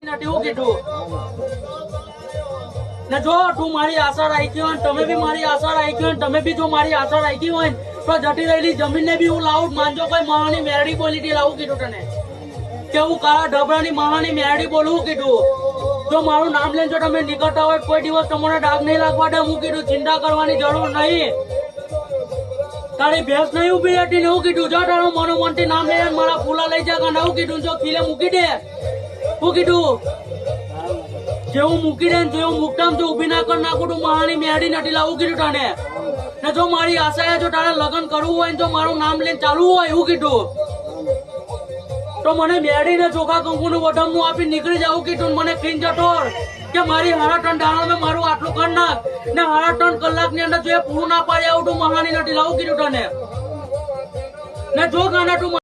એવું કીધું ને જો તું મારી આશા રાખી હોય તમે બી મારી આશા રાખી હોય તમે બી જો મારી આશા રાખી હોય તો જટી રહેલી જમીન ને બી હું લાવું માનજો કોઈ માવાની મેરડી ક્વોલિટી લાવું કીધું તને કે હું કાળા ઢબરાની માવાની મેરડી બોલવું કીધું જો મારું નામ લઈને જો તમે નીકળતા હોય કોઈ દિવસ તમને ડાઘ નહીં લાગવા દે હું કીધું ચિંતા કરવાની જરૂર નહીં તારી ભેંસ નહીં ઉભી હતી ને એવું કીધું જો તારું મનોમનથી નામ લઈને મારા ફૂલા લઈ જા નવું કીધું જો ખીલે મૂકી દે હું કીધું જેવું મૂકી દે જેવું મૂકતામ જો ઉભી ના કર નાખું તું મહાની મેરડી નથી લાવું કીધું તને ને જો મારી આશા જો તારે લગ્ન કરવું હોય જો મારું નામ લઈને ચાલવું હોય એવું કીધું તો મને મેરડી ને ચોખા કંકુ નું વઢમનું આપી નીકળી જવું કીધું મને ખીન જટોર કે મારી 3.5 દાણા મારું આટલું કર નાખ ને 3.5 કલાક ની અંદર જો એ પૂરું ના પાડી આવું તું મહાની નથી લાવું કીધું તને ને જો ગાના તું